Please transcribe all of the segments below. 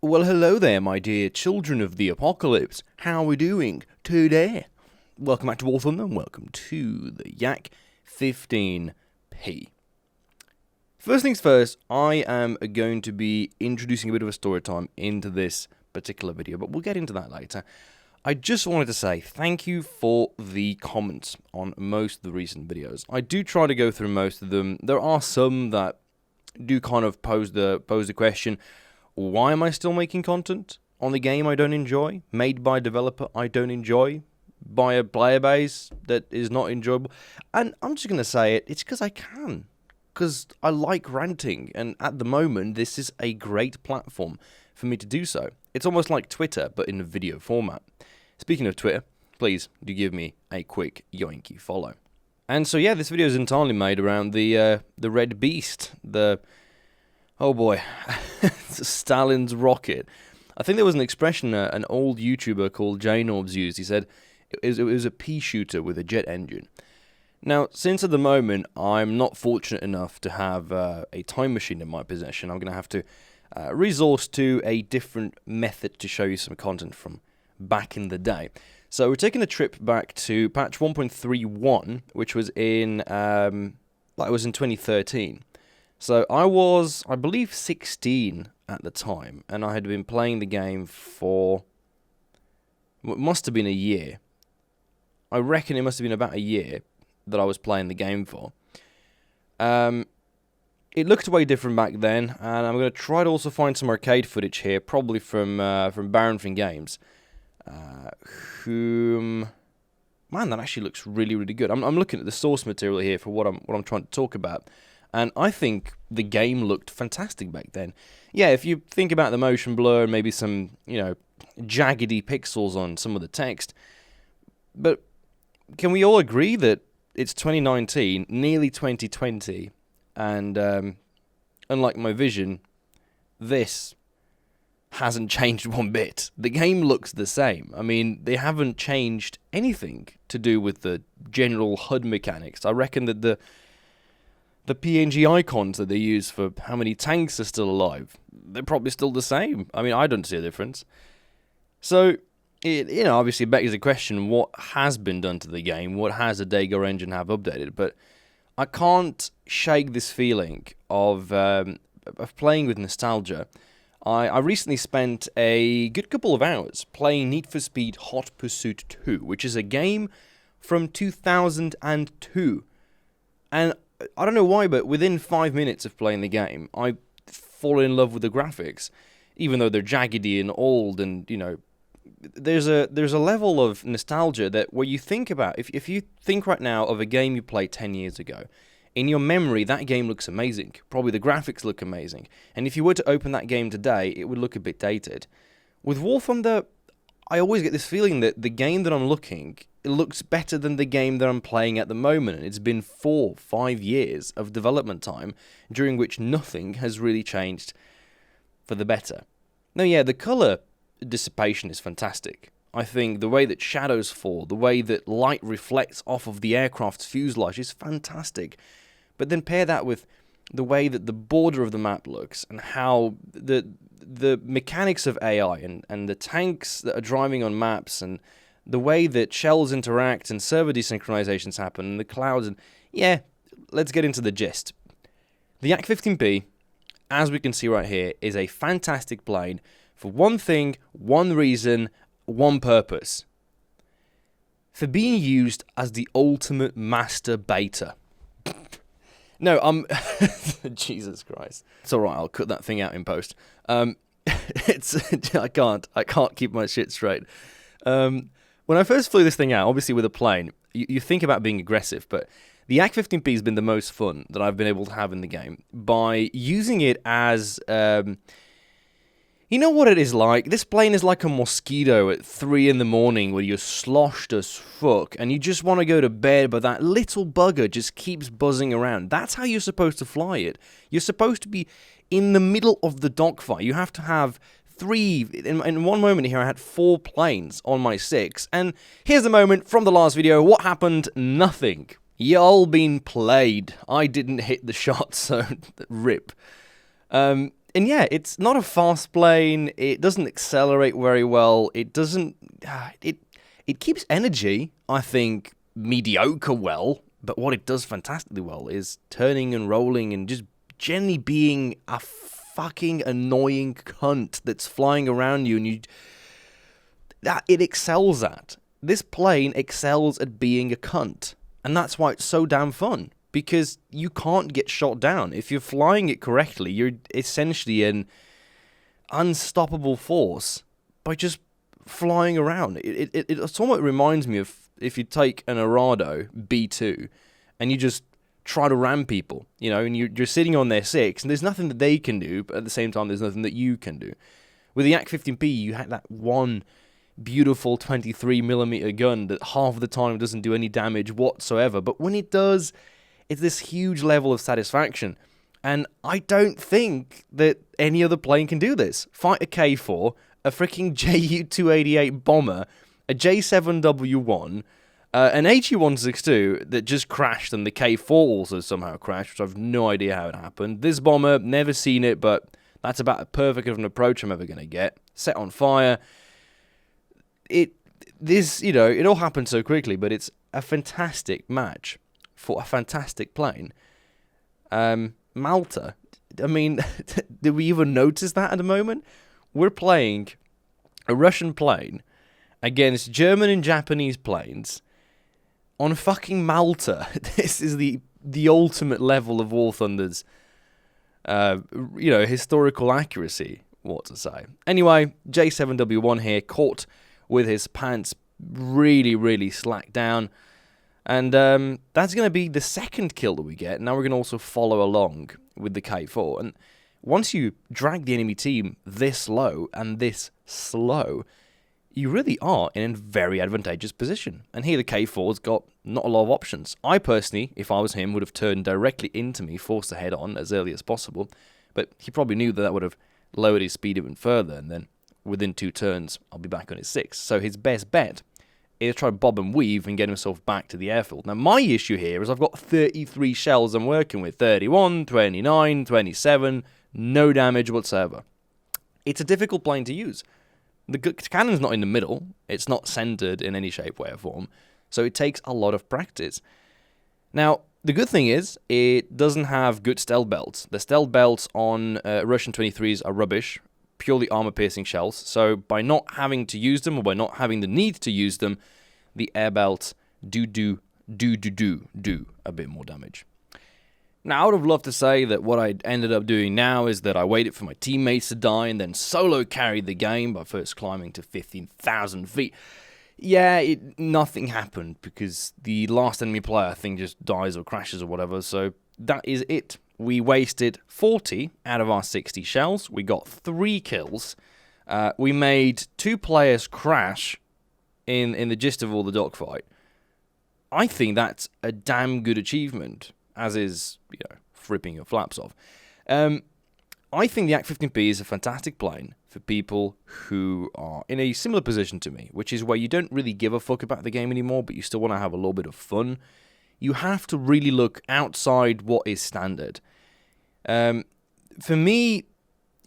Well, hello there, my dear children of the apocalypse. How are we doing today? Welcome back to War Thunder, and welcome to the Yak 15p. First things first, I am going to be introducing a bit of a story time into this particular video, but we'll get into that later. I just wanted to say thank you for the comments on most of the recent videos. I do try to go through most of them. There are some that do kind of pose the question, why am I still making content on the game I don't enjoy, made by a developer I don't enjoy, by a player base that is not enjoyable? And I'm just going to say it's because I can. Because I like ranting, and at the moment, this is a great platform for me to do so. It's almost like Twitter, but in a video format. Speaking of Twitter, please do give me a quick yoinky follow. And so yeah, this video is entirely made around the Red Beast, oh boy, Stalin's rocket. I think there was an expression an old YouTuber called Jnorbs used. He said it was a pea shooter with a jet engine. Now, since at the moment I'm not fortunate enough to have a time machine in my possession, I'm going to have to resource to a different method to show you some content from back in the day. So we're taking a trip back to patch 1.31, which was in 2013. So I was, I believe, 16 at the time, and I had been playing the game for what must have been a year. I reckon it must have been about a year that I was playing the game for. It looked way different back then, and I'm going to try to also find some arcade footage here, probably from Baronfin Games. Man, that actually looks really, really good. I'm looking at the source material here for what I'm trying to talk about, and I think the game looked fantastic back then. Yeah, if you think about the motion blur and maybe some, jaggedy pixels on some of the text, but can we all agree that it's 2019, nearly 2020, and unlike my vision, this hasn't changed one bit. The game looks the same. I mean, they haven't changed anything to do with the general HUD mechanics. I reckon that the PNG icons that they use for how many tanks are still alive, they're probably still the same. I mean, I don't see a difference. So, it obviously begs the question, what has been done to the game? What has the theOrangeDoom have updated? But I can't shake this feeling of playing with nostalgia. I recently spent a good couple of hours playing Need for Speed Hot Pursuit 2, which is a game from 2002. And I don't know why, but within 5 minutes of playing the game, I fall in love with the graphics, even though they're jaggedy and old, and there's a level of nostalgia that where you think about, if you think right now of a game you played 10 years ago, in your memory, that game looks amazing. Probably the graphics look amazing. And if you were to open that game today, it would look a bit dated. With War Thunder, I always get this feeling that the game that I'm looking, it looks better than the game that I'm playing at the moment. And it's been 4-5 years of development time, during which nothing has really changed for the better. Now, yeah, the color dissipation is fantastic. I think the way that shadows fall, the way that light reflects off of the aircraft's fuselage is fantastic. But then pair that with the way that the border of the map looks, and how the mechanics of AI and the tanks that are driving on maps, and the way that shells interact and server desynchronizations happen, and the clouds, and yeah, let's get into the gist. The Yak 15p, as we can see right here, is a fantastic plane for one thing, one reason, one purpose. For being used as the ultimate masturbator. No, Jesus Christ. It's alright, I'll cut that thing out in post. I can't keep my shit straight. When I first flew this thing out, obviously with a plane, you think about being aggressive, but the Yak 15p has been the most fun that I've been able to have in the game by using it as you know what it is like? This plane is like a mosquito at 3 in the morning where you're sloshed as fuck and you just want to go to bed, but that little bugger just keeps buzzing around. That's how you're supposed to fly it. You're supposed to be in the middle of the dogfight. You have to have 3, in one moment here I had 4 planes on my 6, and here's the moment from the last video. What happened? Nothing. Y'all been played. I didn't hit the shot, so rip. And yeah, it's not a fast plane. It doesn't accelerate very well. It doesn't. It keeps energy, I think, mediocre well. But what it does fantastically well is turning and rolling and just generally being a fucking annoying cunt that's flying around you, and it excels at. This plane excels at being a cunt, and that's why it's so damn fun. Because you can't get shot down. If you're flying it correctly, you're essentially an unstoppable force by just flying around. It somewhat reminds me of if you take an Arado B2 and you just try to ram people, and you're sitting on their 6, and there's nothing that they can do, but at the same time, there's nothing that you can do. With the Yak 15P, you had that one beautiful 23mm gun that half the time doesn't do any damage whatsoever, but when it does, it's this huge level of satisfaction, and I don't think that any other plane can do this. Fight a K4, a freaking Ju-288 bomber, a J7W1, an HE-162 that just crashed, and the K4 also somehow crashed, which I have no idea how it happened. This bomber, never seen it, but that's about as perfect of an approach I'm ever going to get. Set on fire. It all happened so quickly, but it's a fantastic match for a fantastic plane. Malta. I mean, did we even notice that at the moment? We're playing a Russian plane against German and Japanese planes on fucking Malta. This is the ultimate level of War Thunder's, historical accuracy, what to say. Anyway, J7W1 here, caught with his pants really, really slacked down. And that's going to be the second kill that we get. Now we're going to also follow along with the K4. And once you drag the enemy team this low and this slow, you really are in a very advantageous position. And here the K4's got not a lot of options. I personally, if I was him, would have turned directly into me, forced to head on as early as possible. But he probably knew that would have lowered his speed even further. And then within 2 turns, I'll be back on his 6. So his best bet is try to bob and weave and get himself back to the airfield. Now, my issue here is I've got 33 shells I'm working with. 31, 29, 27, no damage whatsoever. It's a difficult plane to use. The cannon's not in the middle. It's not centered in any shape, way, or form. So it takes a lot of practice. Now, the good thing is it doesn't have good stealth belts. The stealth belts on Russian 23s are rubbish. Purely armor-piercing shells, so by not having to use them, or by not having the need to use them, the air belts do a bit more damage. Now, I would have loved to say that what I ended up doing now is that I waited for my teammates to die and then solo carried the game by first climbing to 15,000 feet. Yeah, nothing happened, because the last enemy player, I think, just dies or crashes or whatever, so that is it. We wasted 40 out of our 60 shells. We got 3 kills. We made 2 players crash in the gist of all the dogfight. I think that's a damn good achievement, as is, ripping your flaps off. I think the Yak 15P is a fantastic plane for people who are in a similar position to me, which is where you don't really give a fuck about the game anymore, but you still want to have a little bit of fun. You have to really look outside what is standard. For me,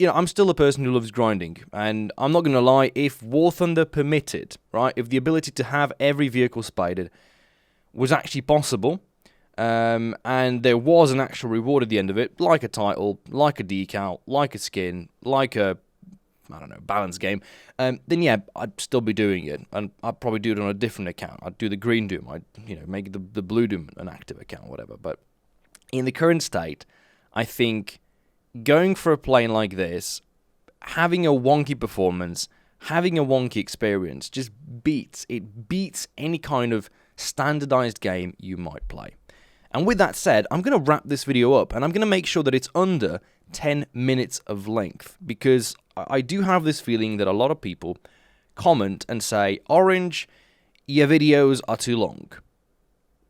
I'm still a person who loves grinding, and I'm not going to lie, if War Thunder permitted, right, if the ability to have every vehicle spaded was actually possible, and there was an actual reward at the end of it, like a title, like a decal, like a skin, like a, balance game, then yeah, I'd still be doing it, and I'd probably do it on a different account. I'd do the green Doom, I'd, make the blue Doom an active account, whatever, but in the current state, I think going for a plane like this, having a wonky performance, having a wonky experience, just beats any kind of standardized game you might play. And with that said, I'm going to wrap this video up, and I'm going to make sure that it's under 10 minutes of length, because I do have this feeling that a lot of people comment and say, Orange, your videos are too long.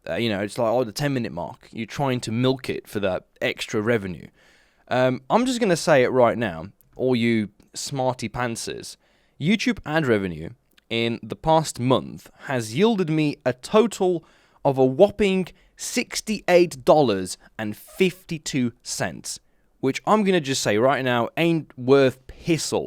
It's like, the 10-minute mark. You're trying to milk it for that extra revenue. I'm just going to say it right now, all you smarty pantsers. YouTube ad revenue in the past month has yielded me a total of a whopping $68.52, which I'm going to just say right now ain't worth piss all.